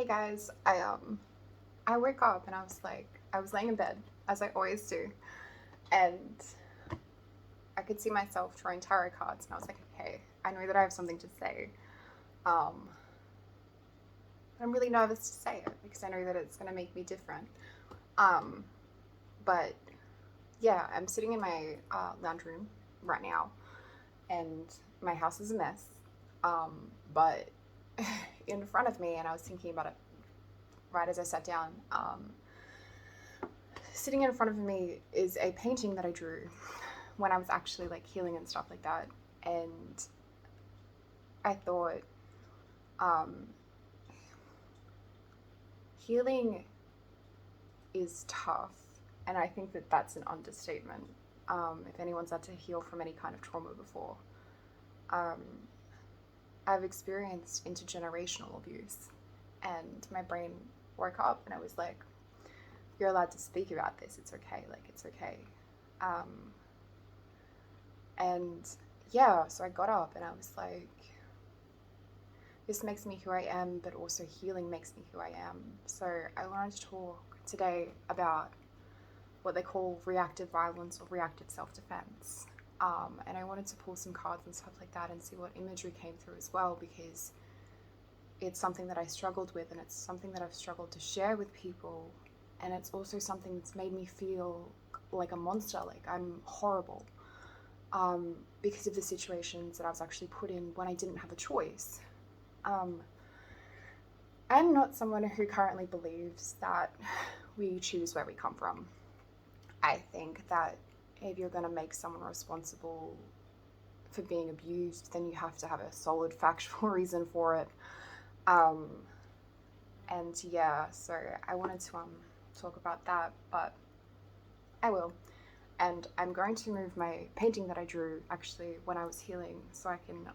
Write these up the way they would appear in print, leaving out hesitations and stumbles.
Guys, I woke up and I was laying in bed as I always do, and I could see myself drawing tarot cards, and I was like, okay, I know that I have something to say. Um, I'm really nervous to say it because I know that it's gonna make me different. Um, but yeah, I'm sitting in my lounge room right now, and my house is a mess. But in front of me, and I was thinking about it right as I sat down. Sitting in front of me is a painting that I drew when I was actually like healing and stuff like that. And I thought, um, healing is tough. And I think that that's an understatement. If anyone's had to heal from any kind of trauma before, um, I've experienced intergenerational abuse. And my brain woke up and I was like, you're allowed to speak about this. It's okay. Like, it's okay. Um, and yeah, so I got up and I was like, this makes me who I am, but also healing makes me who I am. So I wanted to talk today about what they call reactive violence or reactive self-defense. And I wanted to pull some cards and stuff like that and see what imagery came through as well, because it's something that I struggled with, and it's something that I've struggled to share with people. And it's also something that's made me feel like a monster, like I'm horrible, because of the situations that I was actually put in when I didn't have a choice. Um, I'm not someone who currently believes that we choose where we come from. I think that if you're going to make someone responsible for being abused, then you have to have a solid factual reason for it. Um, and yeah, so I wanted to talk about that, but I will. And I'm going to move my painting that I drew actually when I was healing, so I can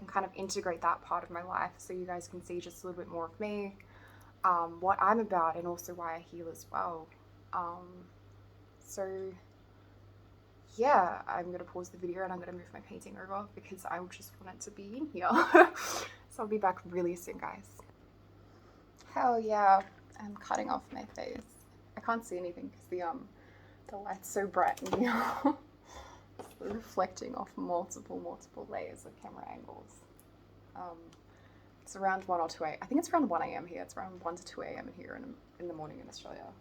kind of integrate that part of my life, so you guys can see just a little bit more of me, what I'm about, and also why I heal as well. Um, so yeah, I'm gonna pause the video and I'm gonna move my painting over because I just want it to be in here. So I'll be back really soon, guys. Hell yeah, I'm cutting off my face. I can't see anything because the light's so bright in here. It's reflecting off multiple layers of camera angles. Um, it's around 1 or 2 a.m. I think it's around 1 a.m. here. It's around 1 to 2 a.m. in here in the morning in Australia.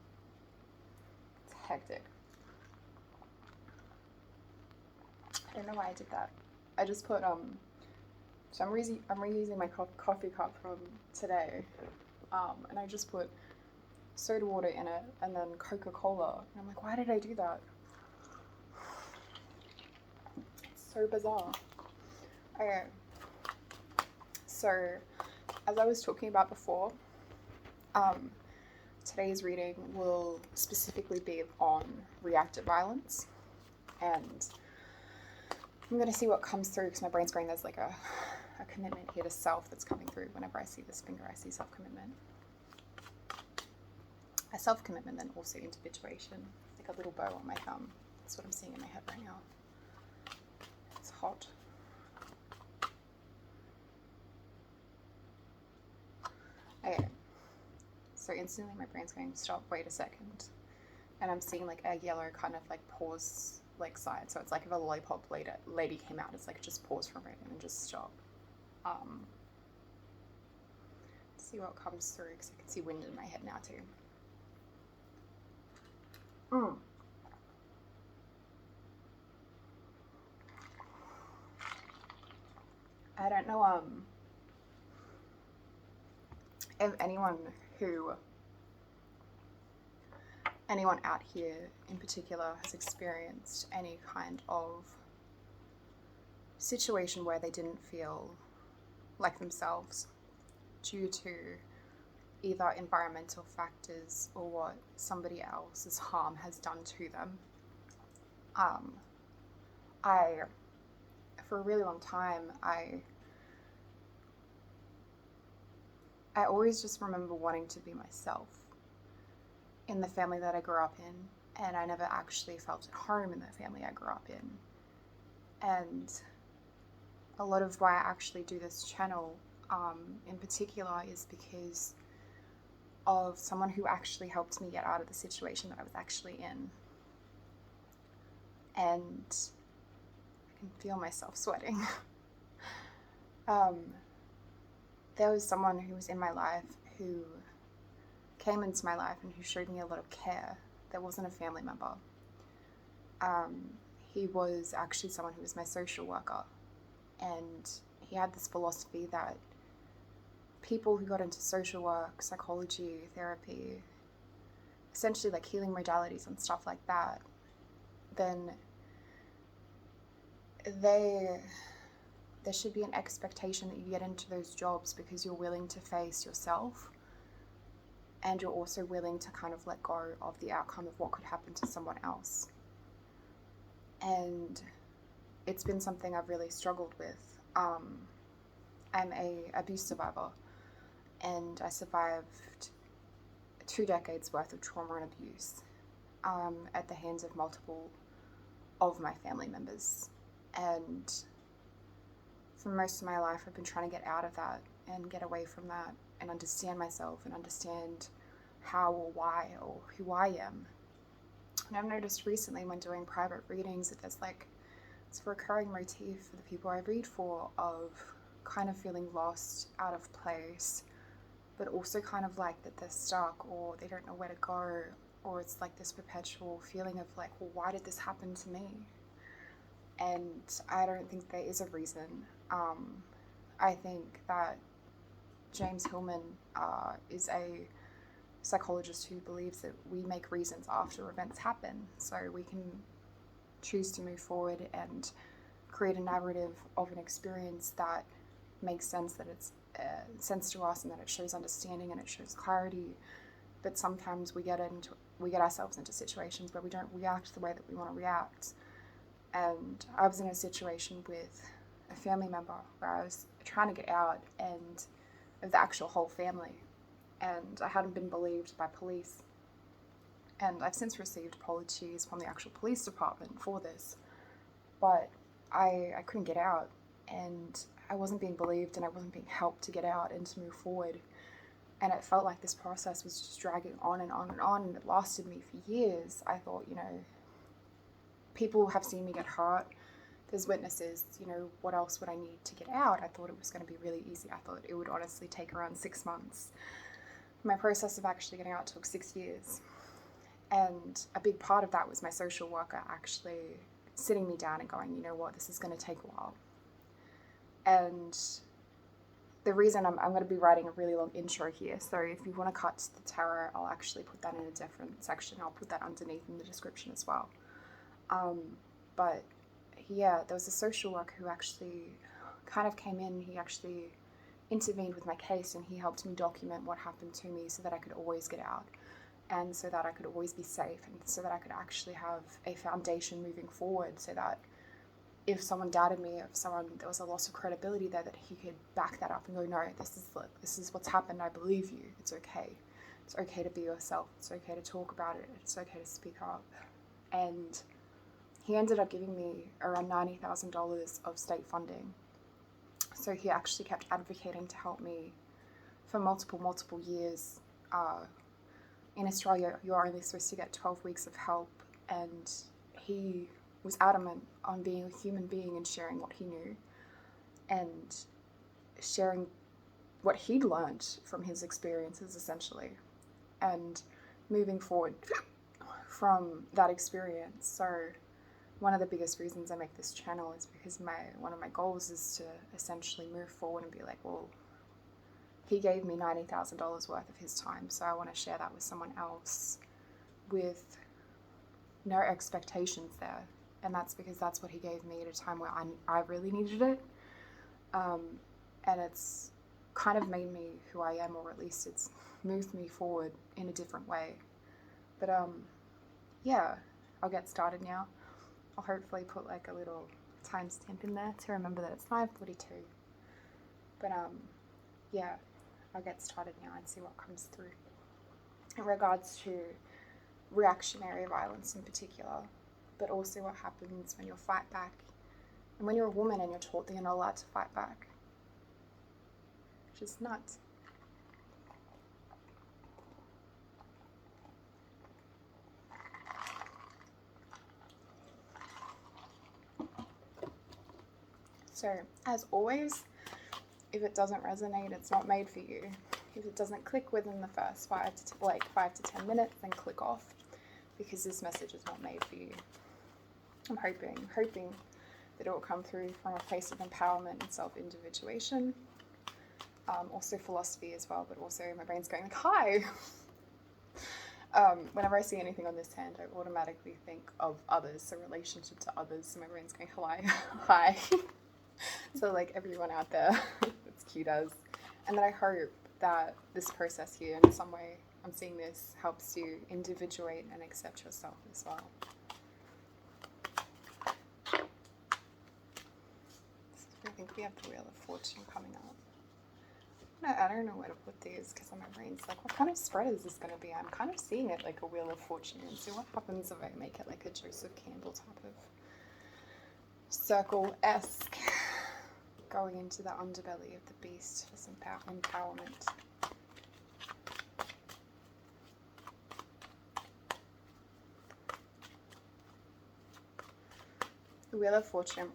It's hectic. I don't know why I did that. I just put so I'm reusing my coffee cup from today, and I just put soda water in it and then Coca-Cola, and I'm like, why did I do that? It's so bizarre. Okay, so as I was talking about before, today's reading will specifically be on reactive violence, and I'm going to see what comes through because my brain's going, there's like a commitment here to self that's coming through. Whenever I see this finger, I see self-commitment. A self-commitment, then also individuation. Like a little bow on my thumb. That's what I'm seeing in my head right now. It's hot. Okay. So instantly my brain's going, stop, wait a second. And I'm seeing like a yellow kind of like pause like sign. So it's like if a lollipop lady came out, it's like just pause for a moment and just stop. See what comes through because I can see wind in my head now too. I don't know if anyone out here in particular has experienced any kind of situation where they didn't feel like themselves due to either environmental factors or what somebody else's harm has done to them. For a really long time, I always just remember wanting to be myself in the family that I grew up in, and I never actually felt at home in the family I grew up in. And a lot of why I actually do this channel in particular is because of someone who actually helped me get out of the situation that I was actually in. And I can feel myself sweating. There was someone who was in my life who came into my life and who showed me a lot of care. That wasn't a family member. He was actually someone who was my social worker. And he had this philosophy that people who got into social work, psychology, therapy, essentially like healing modalities and stuff like that, then there should be an expectation that you get into those jobs because you're willing to face yourself, and you're also willing to kind of let go of the outcome of what could happen to someone else. And it's been something I've really struggled with. I'm a abuse survivor, and I survived 2 decades worth of trauma and abuse at the hands of multiple of my family members. And for most of my life, I've been trying to get out of that and get away from that and understand myself and understand how or why or who I am. And I've noticed recently when doing private readings that there's like, it's a recurring motif for the people I read for of kind of feeling lost, out of place, but also kind of like that they're stuck or they don't know where to go, or it's like this perpetual feeling of like, well, why did this happen to me? And I don't think there is a reason. I think that James Hillman is a psychologist who believes that we make reasons after events happen, so we can choose to move forward and create a narrative of an experience that makes sense, that it's sense to us, and that it shows understanding and it shows clarity. But sometimes we get ourselves into situations where we don't react the way that we want to react. And I was in a situation with a family member where I was trying to get out, and of the actual whole family, and I hadn't been believed by police. And I've since received apologies from the actual police department for this, but I couldn't get out, and I wasn't being believed, and I wasn't being helped to get out and to move forward. And it felt like this process was just dragging on and on and on, and it lasted me for years. I thought, people have seen me get hurt. There's witnesses, what else would I need to get out? I thought it was going to be really easy. I thought it would honestly take around 6 months. My process of actually getting out took 6 years. And a big part of that was my social worker actually sitting me down and going, you know what, this is going to take a while. And the reason I'm going to be writing a really long intro here, so if you want to cut to the tarot, I'll actually put that in a different section. I'll put that underneath in the description as well. But yeah, there was a social worker who actually kind of came in. He actually intervened with my case, and he helped me document what happened to me so that I could always get out, and so that I could always be safe, and so that I could actually have a foundation moving forward, so that if someone doubted me, if there was a loss of credibility there, that he could back that up and go, no, this is what's happened. I believe you. It's okay. It's okay to be yourself. It's okay to talk about it. It's okay to speak up. And he ended up giving me around $90,000 of state funding. So he actually kept advocating to help me for multiple years. In Australia, you're only supposed to get 12 weeks of help, and he was adamant on being a human being and sharing what he knew and sharing what he'd learned from his experiences, essentially, and moving forward from that experience. So one of the biggest reasons I make this channel is because one of my goals is to essentially move forward and be like, well, he gave me $90,000 worth of his time, so I want to share that with someone else with no expectations there. And that's because that's what he gave me at a time where I really needed it. And it's kind of made me who I am, or at least it's moved me forward in a different way. But yeah, I'll get started now. I'll hopefully put like a little timestamp in there to remember that it's 9:42. But yeah, I'll get started now and see what comes through. In regards to reactionary violence in particular, but also what happens when you fight back, and when you're a woman and you're taught that you're not allowed to fight back. Just nuts. So, as always, if it doesn't resonate, it's not made for you. If it doesn't click within the first 5 to 10 minutes, then click off, because this message is not made for you. I'm hoping that it will come through from a place of empowerment and self-individuation. Also philosophy as well, but also my brain's going like, hi! Whenever I see anything on this hand, I automatically think of others, so relationship to others, so my brain's going, hi. So like everyone out there, it's cute as. And then I hope that this process here, in some way, I'm seeing this, helps you individuate and accept yourself as well. I think we have the Wheel of Fortune coming up. No, I don't know where to put these because my brain's like, what kind of spread is this going to be? I'm kind of seeing it like a Wheel of Fortune, and see what happens if I make it like a Joseph Campbell type of circle-esque, going into the underbelly of the beast for some empowerment. The Wheel of Fortune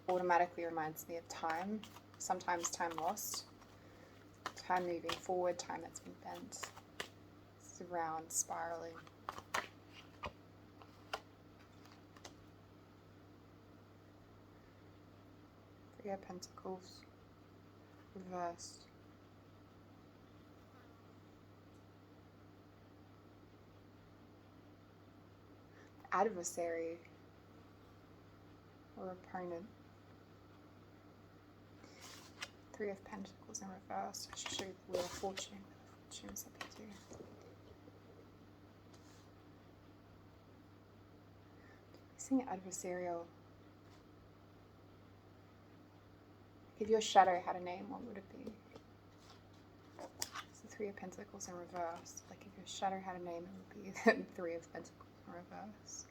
automatically reminds me of time, sometimes time lost, time moving forward, time that's been bent. It's around, spiraling. Three of Pentacles, reversed. Adversary or opponent. Three of Pentacles in reverse. I should show you the Wheel of Fortune. Fortune's up here too. Seeing adversarial. If your shadow had a name, what would it be? It's the Three of Pentacles in reverse. Like if your shadow had a name, it would be the Three of Pentacles in reverse.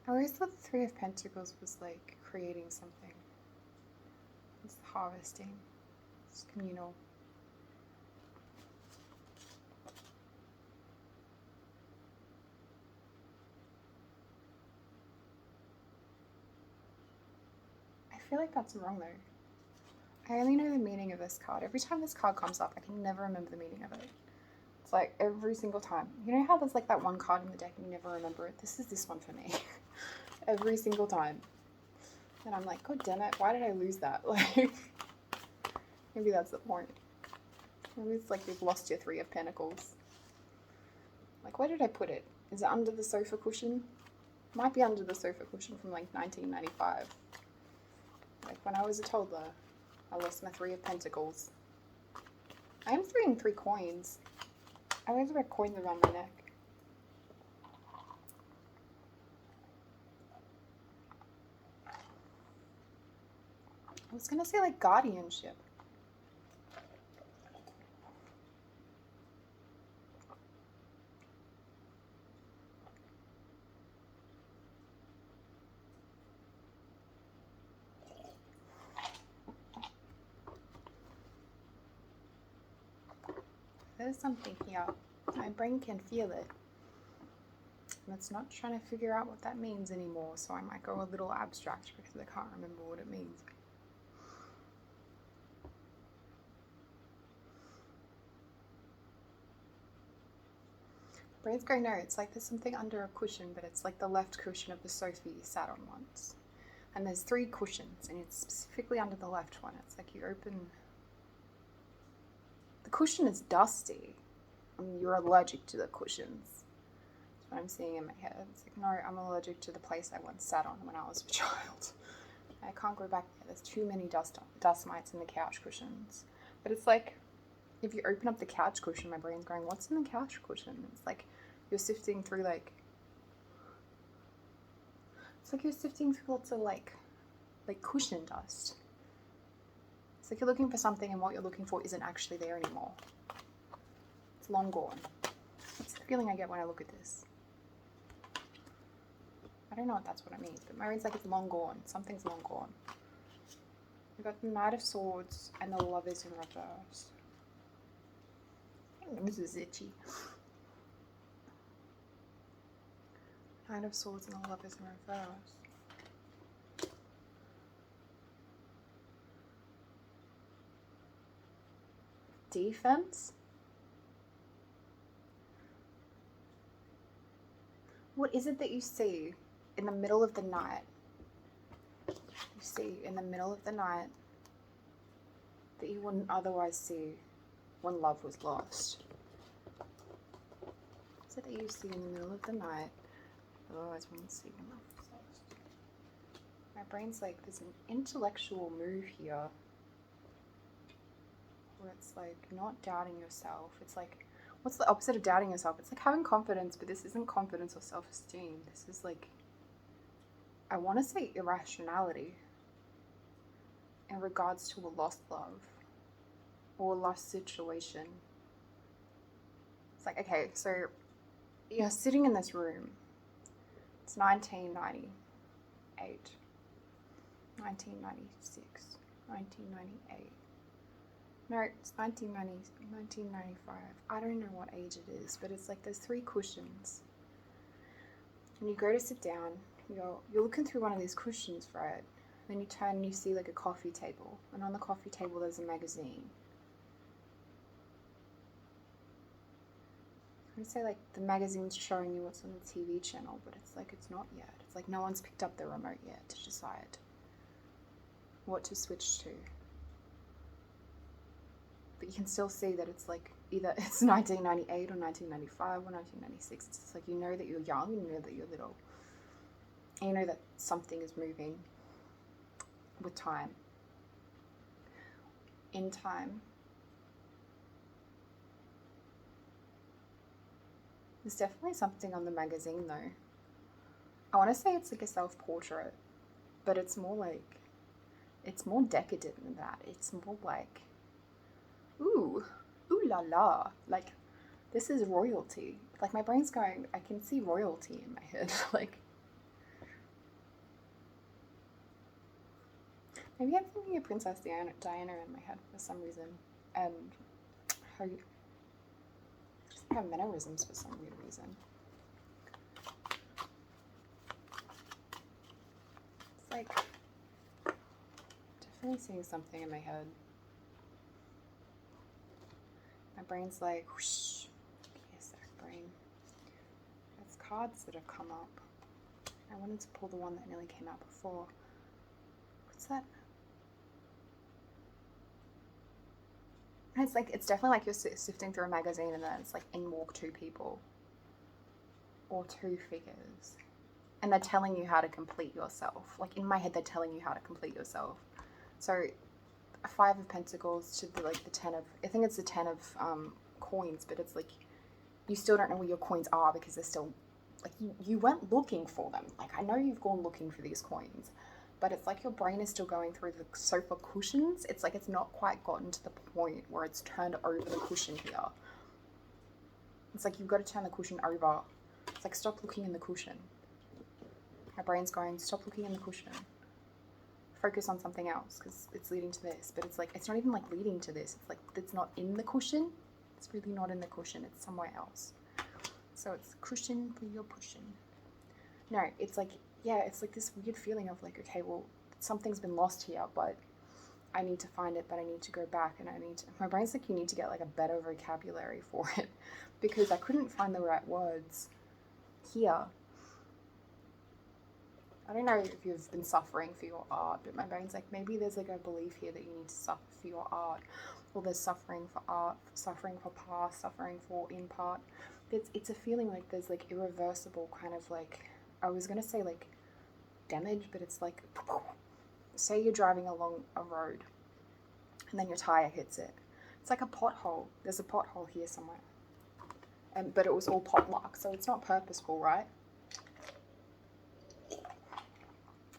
I always thought the Three of Pentacles was like creating something. It's harvesting. It's communal. I feel like that's wrong though. I only know the meaning of this card. Every time this card comes up, I can never remember the meaning of it. It's like every single time. You know how there's like that one card in the deck and you never remember it? This is this one for me. Every single time. And I'm like, God damn it, why did I lose that? Like, maybe that's the point. Maybe it's like you've lost your Three of Pentacles. Like, where did I put it? Is it under the sofa cushion? Might be under the sofa cushion from like 1995. Like when I was a toddler, I lost my Three of Pentacles. I am throwing 3 coins. I always wear coins around my neck. I was gonna say like guardianship. There's something here. My brain can feel it. And it's not trying to figure out what that means anymore, so I might go a little abstract because I can't remember what it means. Brain's going, no, it's like there's something under a cushion, but it's like the left cushion of the sofa you sat on once. And there's 3 cushions, and it's specifically under the left one. It's like you open... The cushion is dusty. I mean, you're allergic to the cushions. That's what I'm seeing in my head. It's like, no, I'm allergic to the place I once sat on when I was a child. I can't go back there. There's too many dust mites in the couch cushions. But it's like, if you open up the couch cushion, my brain's going, what's in the couch cushion? It's like you're sifting through like... It's like you're sifting through lots of like cushion dust. It's like you're looking for something and what you're looking for isn't actually there anymore. It's long gone. That's the feeling I get when I look at this. I don't know if that's what it means, but my brain's like it's long gone. Something's long gone. We've got the Knight of Swords and the Lovers in reverse. This is itchy. Knight of Swords and the Lovers in reverse. Defense? What is it that you see in the middle of the night? You see in the middle of the night that you wouldn't otherwise see when love was lost? What is it that you see in the middle of the night that otherwise wouldn't see when love was lost? My brain's like, there's an intellectual move here where it's like not doubting yourself. It's like, what's the opposite of doubting yourself? It's like having confidence, but this isn't confidence or self-esteem. This is like, I want to say irrationality in regards to a lost love or a lost situation. It's like, okay, so you're sitting in this room. It's 1998, 1996, 1998. No, it's 1995. I don't know what age it is, but it's like there's 3 cushions. And you go to sit down, you're looking through one of these cushions, right? Then you turn and you see like a coffee table. And on the coffee table there's a magazine. I'm going to say like the magazine's showing you what's on the TV channel, but it's like it's not yet. It's like no one's picked up the remote yet to decide what to switch to. But you can still see that it's like either it's 1998 or 1995 or 1996. It's just like you know that you're young, you know that you're little. And you know that something is moving with time. In time. There's definitely something on the magazine though. I want to say it's like a self-portrait, but it's more decadent than that. It's more like, ooh la la, like this is royalty. Like my brain's going, I can see royalty in my head. Like maybe I'm thinking of Princess Diana in my head for some reason, and her mannerisms for some weird reason. It's like definitely seeing something in my head. My brain's like, whoosh. Yes, our brain. There's cards that have come up. I wanted to pull the one that nearly came out before. What's that? It's like, it's definitely like you're sifting through a magazine and then it's like in walk 2 people. Or 2 figures. And they're telling you how to complete yourself. Like in my head, they're telling you how to complete yourself. So a 5 of Pentacles to the 10 of, I think it's the 10 of coins, but it's like you still don't know where your coins are because they're still, like you went looking for them. Like I know you've gone looking for these coins, but it's like your brain is still going through the sofa cushions. It's like it's not quite gotten to the point where it's turned over the cushion here. It's like you've got to turn the cushion over. It's like stop looking in the cushion. My brain's going, stop looking in the cushion. Focus on something else because it's leading to this. But it's like, it's not even like leading to this. It's like, it's not in the cushion. It's really not in the cushion. It's somewhere else. So it's cushion for your pushing. No, it's like, yeah, it's like this weird feeling of like, okay, well, something's been lost here, but I need to find it, but I need to go back and I need to, my brain's like, you need to get like a better vocabulary for it because I couldn't find the right words here. I don't know if you've been suffering for your art, but my brain's like, maybe there's like a belief here that you need to suffer for your art, or there's suffering for art, suffering for past, suffering for in part. It's a feeling like there's like irreversible kind of like, I was going to say like damage, but it's like, say you're driving along a road and then your tire hits it. It's like a pothole. There's a pothole here somewhere. But it was all pot luck, so it's not purposeful, right?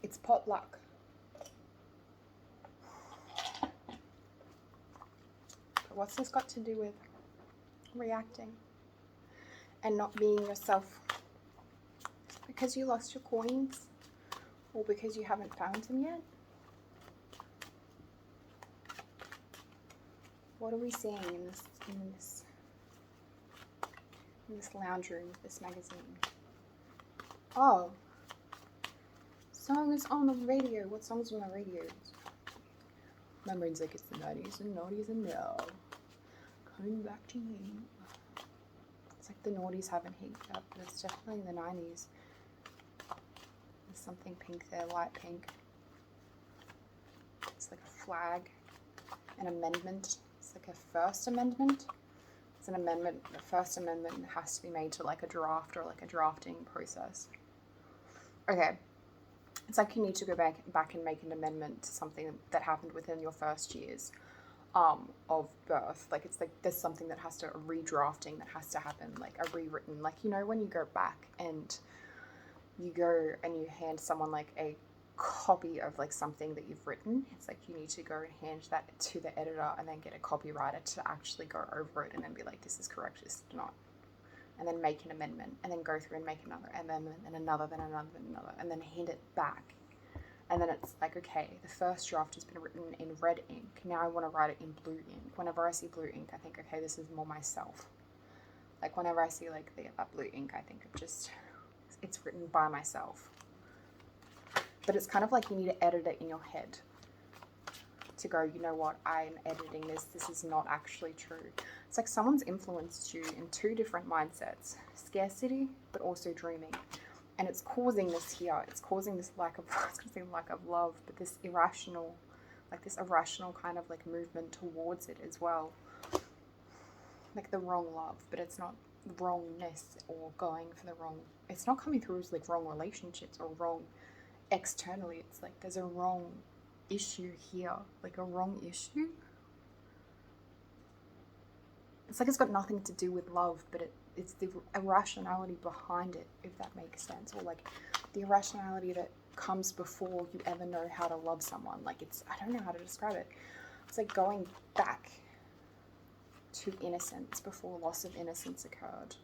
It's pot luck. But what's this got to do with reacting and not being yourself? Because you lost your coins or because you haven't found them yet? What are we seeing in this lounge room of this magazine? Oh, song is on the radio. What song's on the radio? My brain's like, it's the 90s and noughties and now. Coming back to you. It's like the noughties haven't heated up, but it's definitely the 90s. There's something pink there, light pink. It's like a flag, an amendment. It's like a First Amendment. It's an amendment. The First Amendment has to be made to like a draft or like a drafting process. Okay. It's like you need to go back and make an amendment to something that happened within your first years of birth. Like it's like there's something that has to, a redrafting that has to happen, like a rewritten. Like, you know, when you go back and you go and you hand someone like a copy of like something that you've written, it's like you need to go and hand that to the editor and then get a copywriter to actually go over it and then be like, this is correct, this is not. And then make an amendment, and then go through and make another amendment, and another, then another, then another, and then hand it back. And then it's like, okay, the first draft has been written in red ink. Now I want to write it in blue ink. Whenever I see blue ink, I think, okay, this is more myself. Like whenever I see like that blue ink, I think of just, it's written by myself. But it's kind of like you need to edit it in your head to go, you know what, I'm editing this is not actually true. It's like someone's influenced you in two different mindsets, scarcity, but also dreaming. And it's causing this here, it's causing this lack of, I was going to say lack of love, but this irrational kind of like movement towards it as well. Like the wrong love, but it's not wrongness or going for the wrong, it's not coming through as like wrong relationships or wrong externally. It's like there's a wrong issue here, like a wrong issue. It's like it's got nothing to do with love, but it's the irrationality behind it, if that makes sense, or like the irrationality that comes before you ever know how to love someone. Like it's, I don't know how to describe it. It's like going back to innocence before loss of innocence occurred.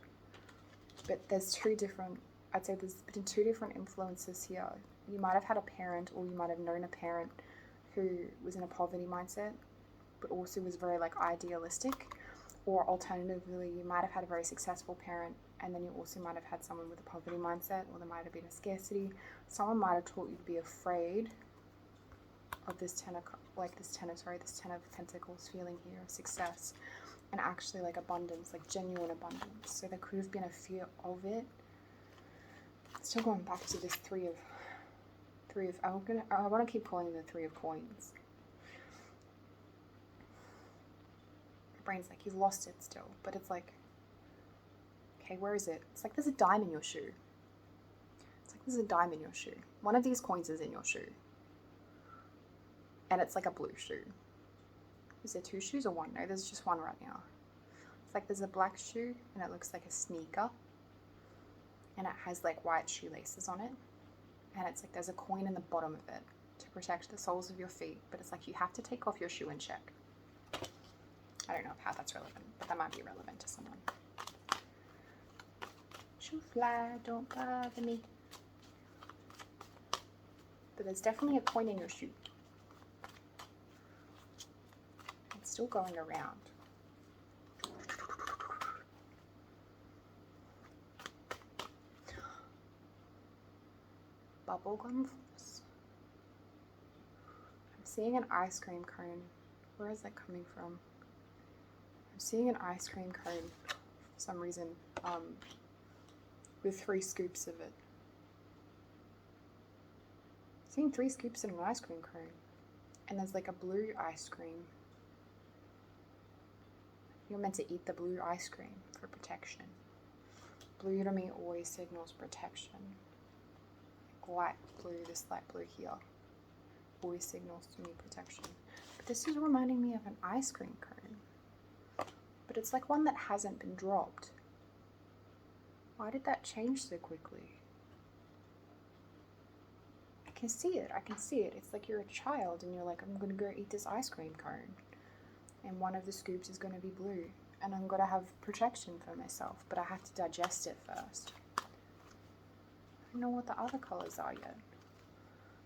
But there's two different, I'd say there's been two different influences here. You might have had a parent, or you might have known a parent who was in a poverty mindset, but also was very like idealistic. Or alternatively, you might have had a very successful parent, and then you also might have had someone with a poverty mindset, or there might have been a scarcity. Someone might have taught you to be afraid of this ten of pentacles feeling here of success, and actually like abundance, like genuine abundance. So there could have been a fear of it. Still going back to this I want to keep calling the Three of Coins. My brain's like, you've lost it still, but it's like, okay, where is it? It's like there's a dime in your shoe. It's like there's a dime in your shoe. One of these coins is in your shoe, and it's like a blue shoe. Is there two shoes or one? No, there's just one right now. It's like there's a black shoe, and it looks like a sneaker, and it has like white shoelaces on it. And it's like there's a coin in the bottom of it to protect the soles of your feet. But it's like you have to take off your shoe and check. I don't know how that's relevant, but that might be relevant to someone. Shoe fly, don't bother me. But there's definitely a coin in your shoe. It's still going around. Bubblegum floss. I'm seeing an ice cream cone. Where is that coming from? I'm seeing an ice cream cone for some reason, with 3 scoops of it. I'm seeing 3 scoops in an ice cream cone, and there's like a blue ice cream. You're meant to eat the blue ice cream for protection. Blue to me always signals protection. Light blue, this light blue here, always signals to me protection. But this is reminding me of an ice cream cone. But it's like one that hasn't been dropped. Why did that change so quickly? I can see it. It's like you're a child and you're like, I'm going to go eat this ice cream cone. And one of the scoops is going to be blue. And I'm going to have protection for myself. But I have to digest it first. I don't know what the other colors are yet.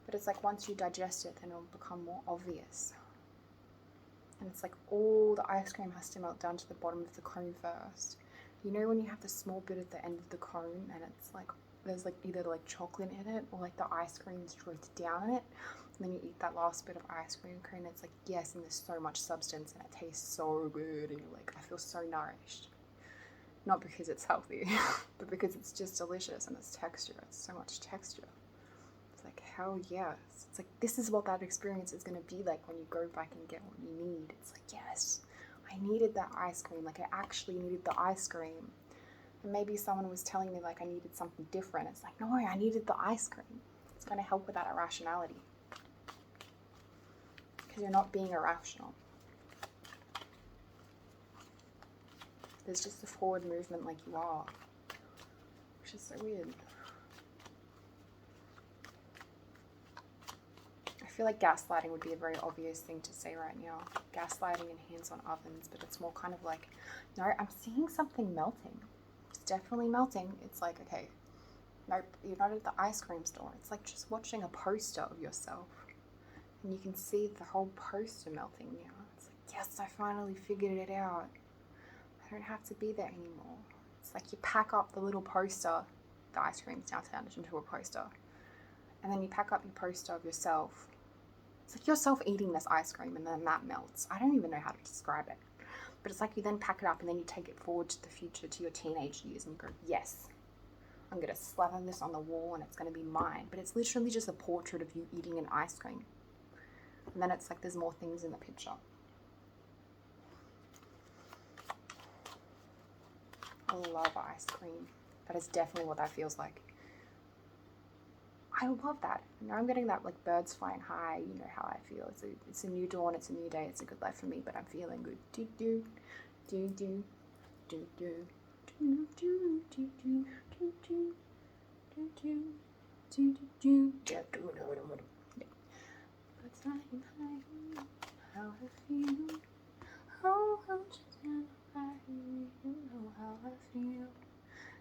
But it's like once you digest it, then it'll become more obvious. And it's like all the ice cream has to melt down to the bottom of the cone first. You know when you have the small bit at the end of the cone and it's like there's like either like chocolate in it or like the ice cream's dripped down in it, and then you eat that last bit of ice cream cone, it's like, yes, and there's so much substance and it tastes so good and you're like, I feel so nourished. Not because it's healthy, but because it's just delicious and it's texture. It's so much texture. It's like, hell yes. It's like, this is what that experience is going to be like when you go back and get what you need. It's like, yes, I needed that ice cream. Like, I actually needed the ice cream. And maybe someone was telling me like I needed something different. It's like, no, I needed the ice cream. It's going to help with that irrationality. Because you're not being irrational. There's just a forward movement like you are. Which is so weird. I feel like gaslighting would be a very obvious thing to say right now. Gaslighting and hands-on ovens, but it's more kind of like, no, I'm seeing something melting. It's definitely melting. It's like, okay, nope, you're not at the ice cream store. It's like just watching a poster of yourself. And you can see the whole poster melting now. It's like, yes, I finally figured it out. I don't have to be there anymore. It's like you pack up the little poster. The ice cream's now turned into a poster. And then you pack up your poster of yourself. It's like yourself eating this ice cream and then that melts. I don't even know how to describe it. But it's like you then pack it up and then you take it forward to the future, to your teenage years, and you go, yes, I'm going to slather this on the wall and it's going to be mine. But it's literally just a portrait of you eating an ice cream. And then it's like there's more things in the picture. I love ice cream. That is definitely what that feels like. I love that. Now I'm getting that like birds flying high. You know how I feel. It's a new dawn. It's a new day. It's a good life for me. But I'm feeling good. Do do do do do do do do do do do do do do do do. But flying high, how I feel. Oh, how you know how I feel.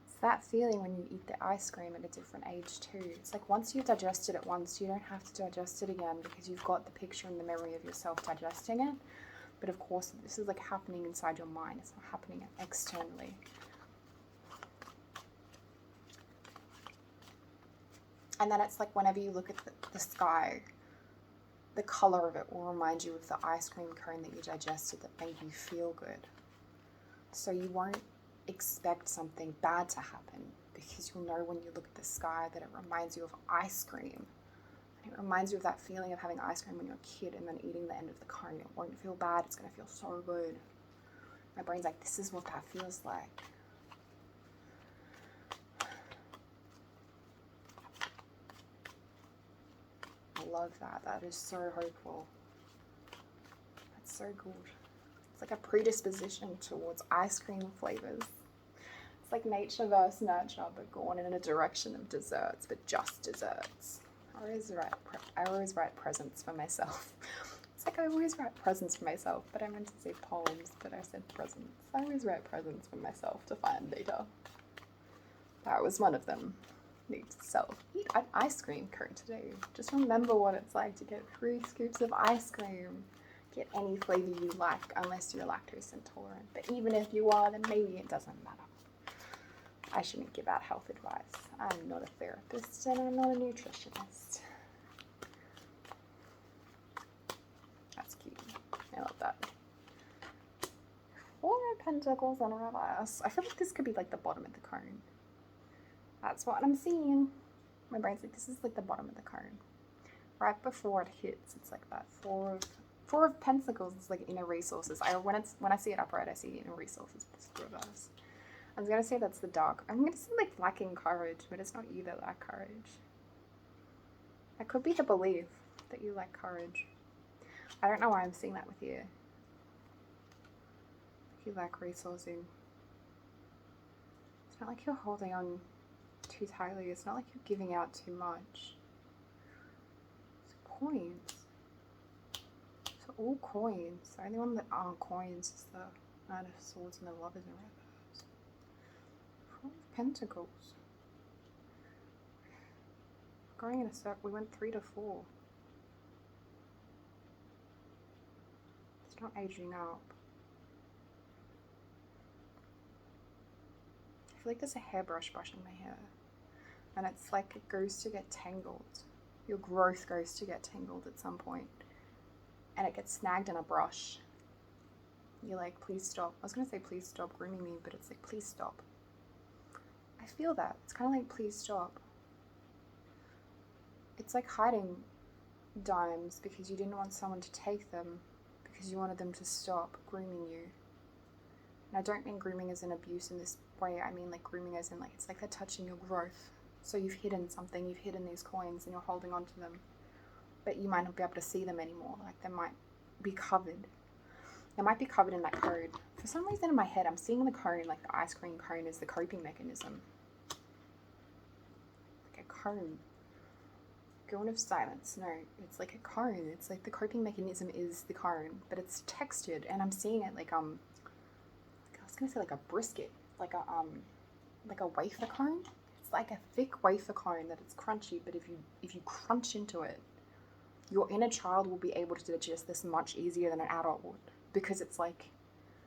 It's that feeling when you eat the ice cream at a different age too. It's like once you've digested it once, you don't have to digest it again because you've got the picture and the memory of yourself digesting it. But of course, this is like happening inside your mind. It's not happening externally. And then it's like whenever you look at the sky, the color of it will remind you of the ice cream cone that you digested that made you feel good. So you won't expect something bad to happen because you'll know when you look at the sky that it reminds you of ice cream. And it reminds you of that feeling of having ice cream when you're a kid and then eating the end of the cone. It won't feel bad. It's going to feel so good. My brain's like, this is what that feels like. I love that. That is so hopeful. That's so good. It's like a predisposition towards ice cream flavors. It's like nature versus nurture, but gone in a direction of desserts, but just desserts. I always write presents for myself. It's like I always write presents for myself, but I meant to say poems, but I said presents. I always write presents for myself to find later. That was one of them. Need to eat an ice cream cone today. Just remember what it's like to get 3 scoops of ice cream. Get any flavor you like, unless you're lactose intolerant. But even if you are, then maybe it doesn't matter. I shouldn't give out health advice. I'm not a therapist and I'm not a nutritionist. That's cute. I love that. 4 pentacles in reverse. I feel like this could be like the bottom of the cone. That's what I'm seeing. My brain's like, this is like the bottom of the cone. Right before it hits, it's like that 4 of pentacles is like inner resources. When I see it upright, I see inner resources. It's reverse. I was gonna say that's the dark. I'm gonna say like lacking courage, but it's not you that lack courage. That could be the belief that you lack courage. I don't know why I'm seeing that with you. You lack resourcing. It's not like you're holding on too tightly. It's not like you're giving out too much. It's coins. So all coins. The only one that aren't coins is the Knight of Swords and the Lovers in reverse. 4 of Pentacles. Going in a circle. We went 3 to 4. It's not aging up. I feel like there's a hairbrush brushing my hair. And it's like it goes to get tangled. Your growth goes to get tangled at some point. And it gets snagged in a brush. You're like, please stop. I was going to say, please stop grooming me, but it's like, please stop. I feel that. It's kind of like, please stop. It's like hiding dimes because you didn't want someone to take them because you wanted them to stop grooming you. And I don't mean grooming as an abuse in this way. I mean like grooming as in like, it's like they're touching your growth. So you've hidden something, you've hidden these coins and you're holding on to them. But you might not be able to see them anymore. Like they might be covered. They might be covered in that cone. For some reason in my head, I'm seeing the cone, like the ice cream cone is the coping mechanism. Like a cone. Cone of silence. No, it's like a cone. It's like the coping mechanism is the cone, but it's textured and I'm seeing it like, I was going to say like a brisket, like a wafer cone. It's like a thick wafer cone that it's crunchy, but if you crunch into it, your inner child will be able to digest this much easier than an adult would, because it's like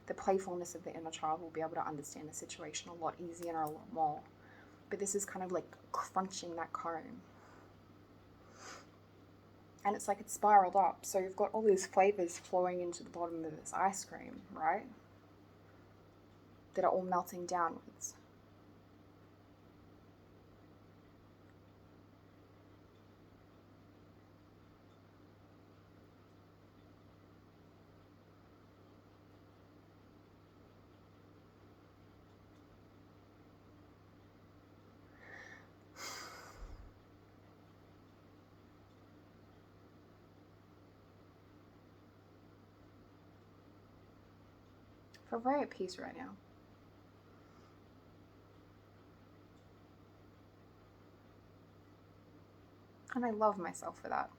the playfulness of the inner child will be able to understand the situation a lot easier and a lot more. But this is kind of like crunching that cone. And it's like it's spiraled up. So you've got all these flavors flowing into the bottom of this ice cream, right? That are all melting downwards. I feel very at peace right now. And I love myself for that.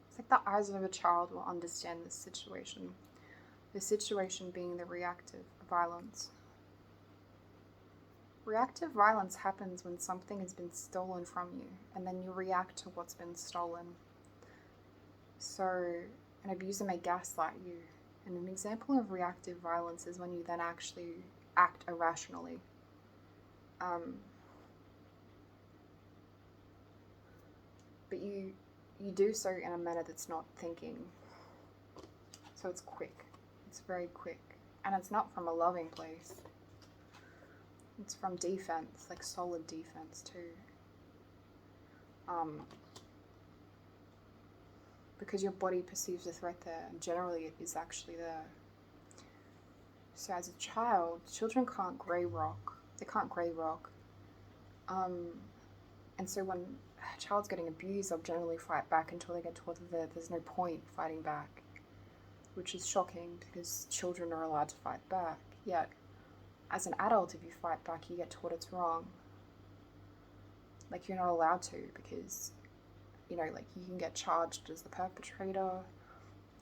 It's like the eyes of a child will understand this situation. The situation being the reactive violence. Reactive violence happens when something has been stolen from you, and then you react to what's been stolen. So, an abuser may gaslight you. And an example of reactive violence is when you then actually act irrationally. But you do so in a manner that's not thinking. So it's quick. It's very quick. And it's not from a loving place. It's from defense, like solid defense too. Because your body perceives a threat there, and generally it is actually there. So as a child, children can't grey rock. They can't grey rock. And so when a child's getting abused, they'll generally fight back until they get taught that there's no point fighting back, which is shocking because children are allowed to fight back. Yet, as an adult, if you fight back, you get taught it's wrong. Like, you're not allowed to because, you know, like, you can get charged as the perpetrator,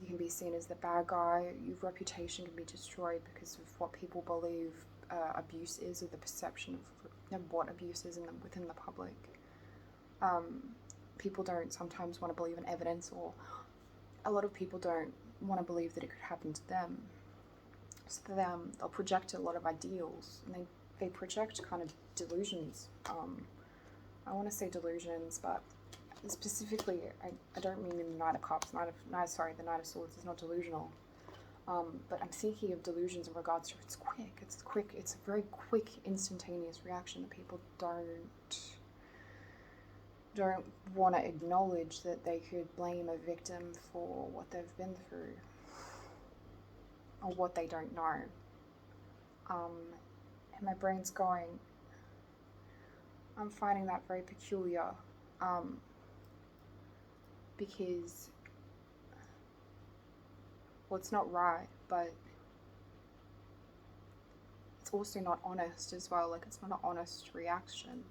you can be seen as the bad guy, your reputation can be destroyed because of what people believe abuse is, or the perception of what abuse is within the public. People don't sometimes want to believe in evidence, or a lot of people don't want to believe that it could happen to them. So they'll project a lot of ideals, and they project kind of delusions. I want to say delusions, but specifically, I don't mean in the Knight of Cups. The Knight of Swords is not delusional. But I'm thinking of delusions in regards to it's quick. It's a very quick, instantaneous reaction that people don't want to acknowledge that they could blame a victim for what they've been through or what they don't know. And my brain's going, I'm finding that very peculiar, because, well, it's not right, but it's also not honest as well. Like, it's not an honest reaction.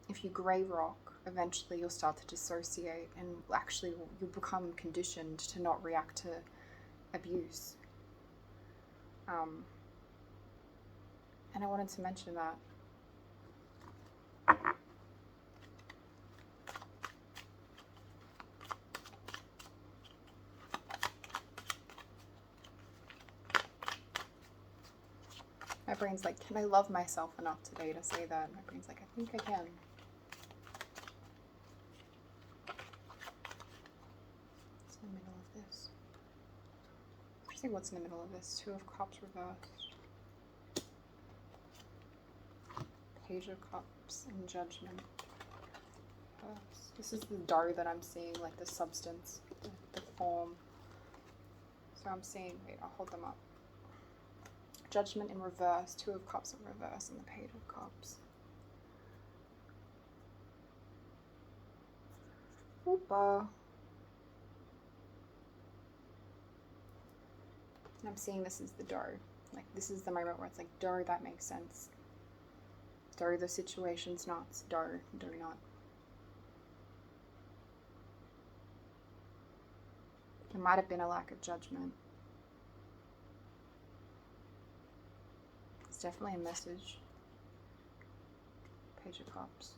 If you grey rock, eventually you'll start to dissociate, and actually you'll become conditioned to not react to abuse. And I wanted to mention that. My brain's like, can I love myself enough today to say that? My brain's like, I think I can. What's in the middle of this? Let's see what's in the middle of this. Two of Cups reversed. Page of Cups and Judgment. This is the dough that I'm seeing, like the substance, the form. So I'm seeing, wait, I'll hold them up. Judgment in reverse, Two of Cups in reverse, and the Page of Cups. Oopa. And I'm seeing this is the dough. Like, this is the moment where it's like, dough, that makes sense. Dough, the situation's nuts. Dough, do not. There might have been a lack of judgment. It's definitely a message. Page of Cups.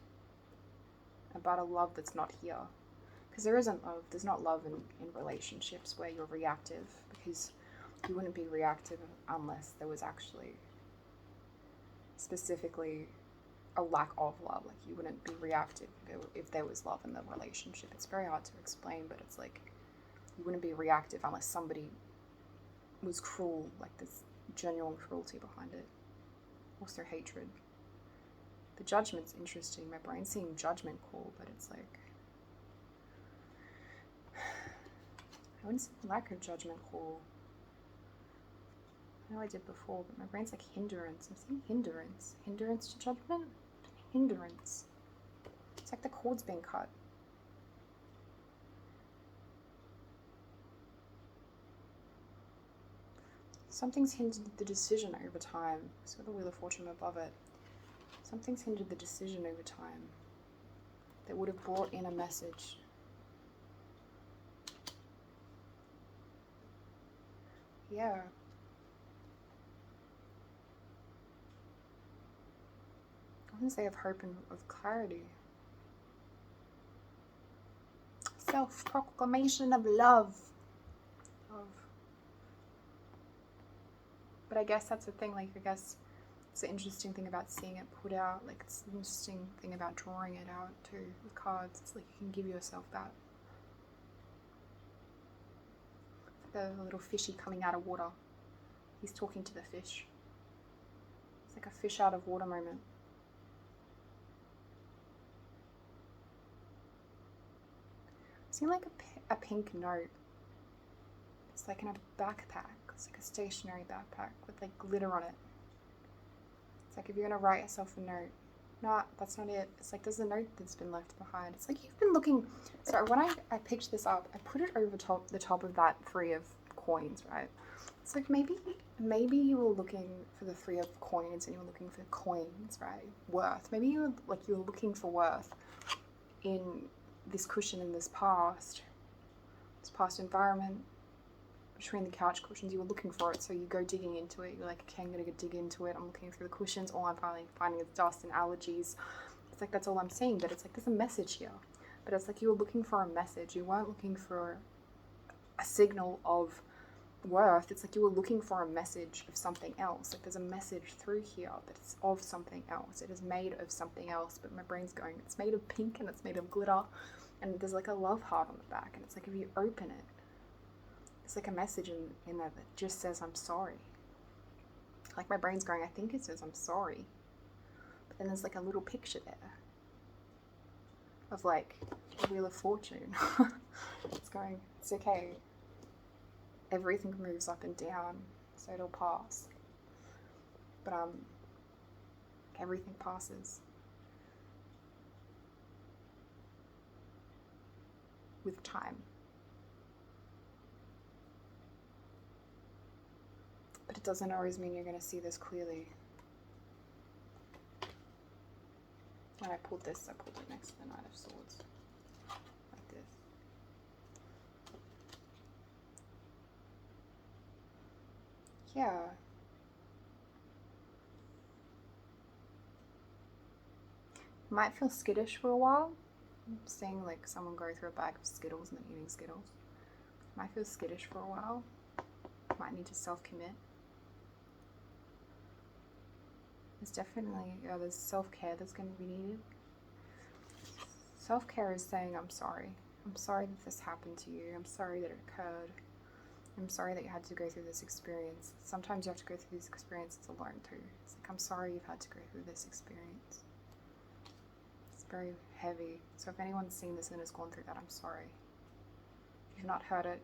About a love that's not here. Because there isn't love. There's not love in relationships where you're reactive. Because you wouldn't be reactive unless there was actually specifically a lack of love. Like, you wouldn't be reactive if there was love in the relationship. It's very hard to explain, but it's like, you wouldn't be reactive unless somebody was cruel, like there's genuine cruelty behind it. Also hatred. The Judgment's interesting. My brain's seeing Judgment call, but it's like, I wouldn't say lack of Judgment call. I know I did before, but my brain's like hindrance. I'm seeing hindrance. Hindrance to Judgment? Hindrance. It's like the cord's being cut. Something's hindered the decision over time. So the Wheel of Fortune above it. Something's hindered the decision over time that would have brought in a message. Yeah. I wouldn't say of hope and of clarity. Self-proclamation of love. But I guess that's the thing, like, I guess it's the interesting thing about seeing it put out, like, it's the interesting thing about drawing it out too with cards. It's like you can give yourself that. The little fishy coming out of water. He's talking to the fish. It's like a fish out of water moment. I've seen like a pink note. It's like in a backpack. It's like a stationary backpack with like glitter on it. It's like if you're gonna write yourself a note. No, that's not it. It's like there's a note that's been left behind. It's like you've been looking. So when I picked this up, I put it over the top of that 3 of coins, right? It's like maybe you were looking for the 3 of coins and you were looking for coins, right? Worth. Maybe you were looking for worth in this cushion in this past environment. Between the couch cushions, you were looking for it, so you go digging into it. You're like, okay, I'm gonna go dig into it. I'm looking through the cushions. All I'm finding is dust and allergies. It's like that's all I'm seeing, but it's like there's a message here. But it's like you were looking for a message. You weren't looking for a signal of worth. It's like you were looking for a message of something else. Like there's a message through here, but it's of something else. It is made of something else. But my brain's going, it's made of pink and it's made of glitter, and there's like a love heart on the back, and it's like if you open it. It's like a message in there that just says, I'm sorry. Like my brain's going, I think it says, I'm sorry. But then there's like a little picture there of like the Wheel of Fortune. It's going, it's okay. Everything moves up and down, so it'll pass. But everything passes. With time. But it doesn't always mean you're going to see this clearly. When I pulled it next to the Knight of Swords. Like this. Yeah. You might feel skittish for a while. Seeing like someone go through a bag of Skittles and then eating Skittles. You might feel skittish for a while. You might need to self-commit. There's definitely, there's self-care that's going to be needed. Self-care is saying, I'm sorry. I'm sorry that this happened to you. I'm sorry that it occurred. I'm sorry that you had to go through this experience. Sometimes you have to go through these experiences alone too. It's like, I'm sorry you've had to go through this experience. It's very heavy. So if anyone's seen this and has gone through that, I'm sorry. If you've not heard it,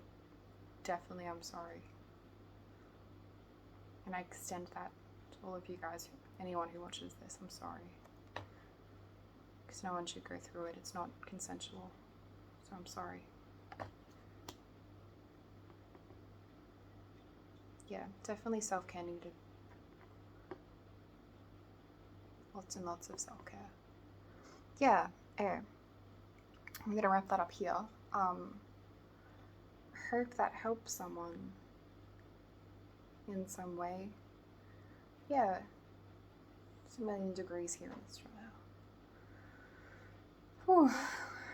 definitely I'm sorry. And I extend that to all of you guys, anyone who watches this, I'm sorry. Because no one should go through it. It's not consensual. So I'm sorry. Yeah, definitely self-care needed. Lots and lots of self-care. Yeah, okay. I'm going to wrap that up here. Hope that helps someone in some way. Yeah, it's 1,000,000 degrees here in Australia. Whew,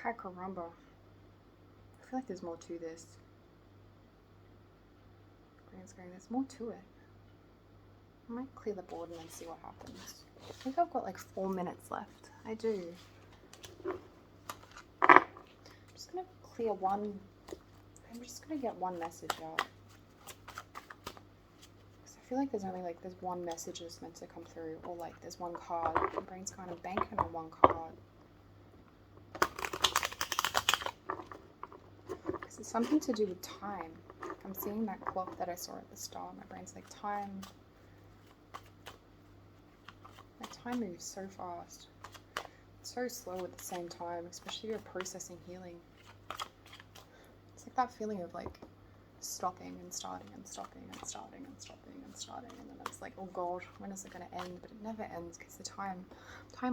I caramba. I feel like there's more to this. There's more to it. I might clear the board and then see what happens. I think I've got like 4 minutes left. I do. I'm just gonna clear one. I'm just gonna get one message out. Because I feel like there's only like, there's one message that's meant to come through, or like there's one card. My brain's kind of banking on one card. Because it's something to do with time. I'm seeing that clock that I saw at the start. My brain's like, time. My time moves so fast. It's so slow at the same time, especially if you're processing healing. It's like that feeling of like stopping and starting and stopping and starting and stopping and starting, and then it's like, oh god, when is it going to end? But it never ends, because the time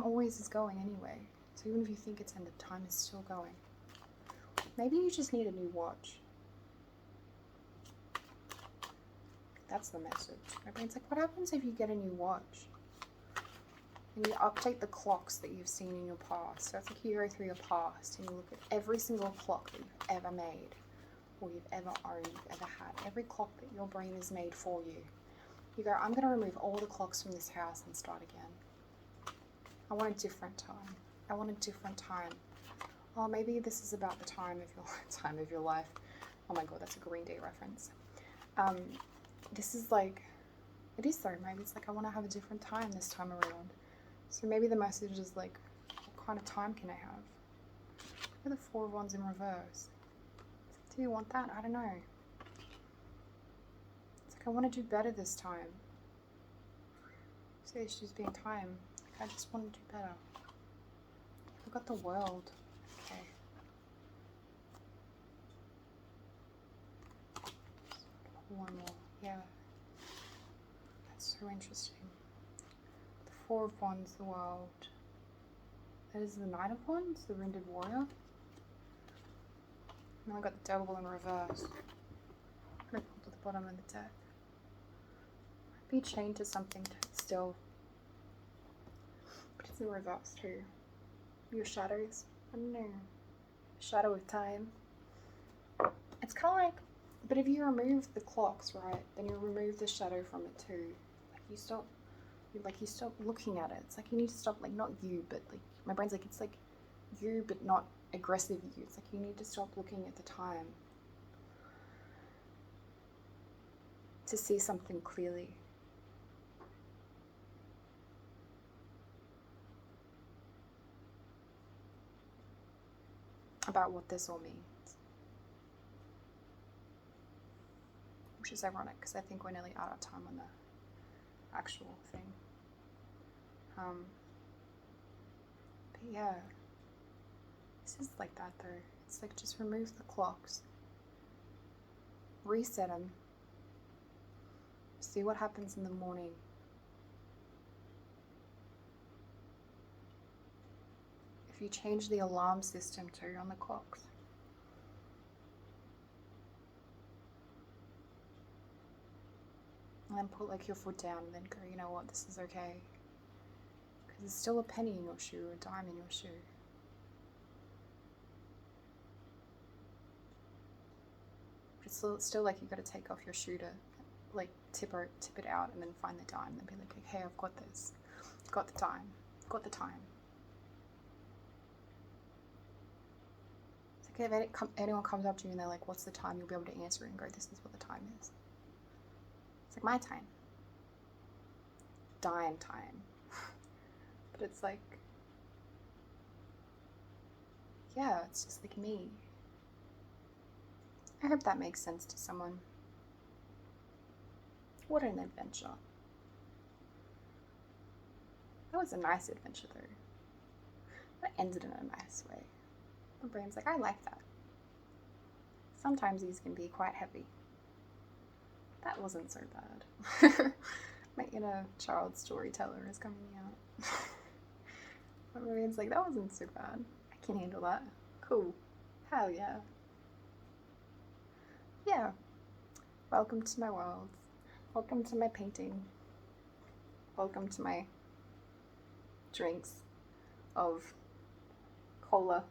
always is going anyway. So even if you think it's ended, time is still going. Maybe you just need a new watch. That's the message. My brain's like, what happens if you get a new watch? And you update the clocks that you've seen in your past. So it's like you go through your past and you look at every single clock that you've ever made, or you've ever owned, you've ever had. Every clock that your brain has made for you. You go, I'm going to remove all the clocks from this house and start again. I want a different time. I want a different time. Oh, maybe this is about the time of your life. Oh my god, that's a Green Day reference. This is like, it is though, maybe it's like, I want to have a different time this time around. So maybe the message is like, what kind of time can I have? Look at the 4 of Wands in reverse. Do you want that? I don't know. It's like, I want to do better this time. So it's just being time. Like, I just want to do better. I've got the World. Okay. One more. Yeah. That's so interesting. The 4 of Wands, the World. That is the Knight of Wands, the Wounded Warrior. And then I got the Devil in reverse. I'm going to pull to the bottom of the deck. Might be chained to something still. But it's in reverse too. Your shadows. I don't know. Shadow of time. It's kind of like, but if you remove the clocks, right, then you remove the shadow from it too. Like you stop looking at it. It's like you need to stop, like, not you, but like, my brain's like, it's like you, but not aggressive you. It's like you need to stop looking at the time to see something clearly. About what this all means. Which is ironic, because I think we're nearly out of time on the actual thing. But yeah, this is like that though. It's like, just remove the clocks, reset them, see what happens in the morning. If you change the alarm system too on the clocks. And then put like your foot down and then go, you know what, this is okay. Because there's still a penny in your shoe, a dime in your shoe. It's still like you've got to take off your shoe to like tip it out and then find the dime and be like, okay, I've got this. I've got the dime. I've got the time. It's like if anyone comes up to you and they're like, what's the time? You'll be able to answer it and go, this is what the time is. It's like my time. Dime time. But it's like, yeah, it's just like me. I hope that makes sense to someone. What an adventure. That was a nice adventure though. That ended in a nice way. My brain's like, I like that. Sometimes these can be quite heavy. That wasn't so bad. My inner child storyteller is coming out. My brain's like, that wasn't so bad. I can handle that. Cool. Hell yeah. Yeah. Welcome to my world. Welcome to my painting. Welcome to my drinks of cola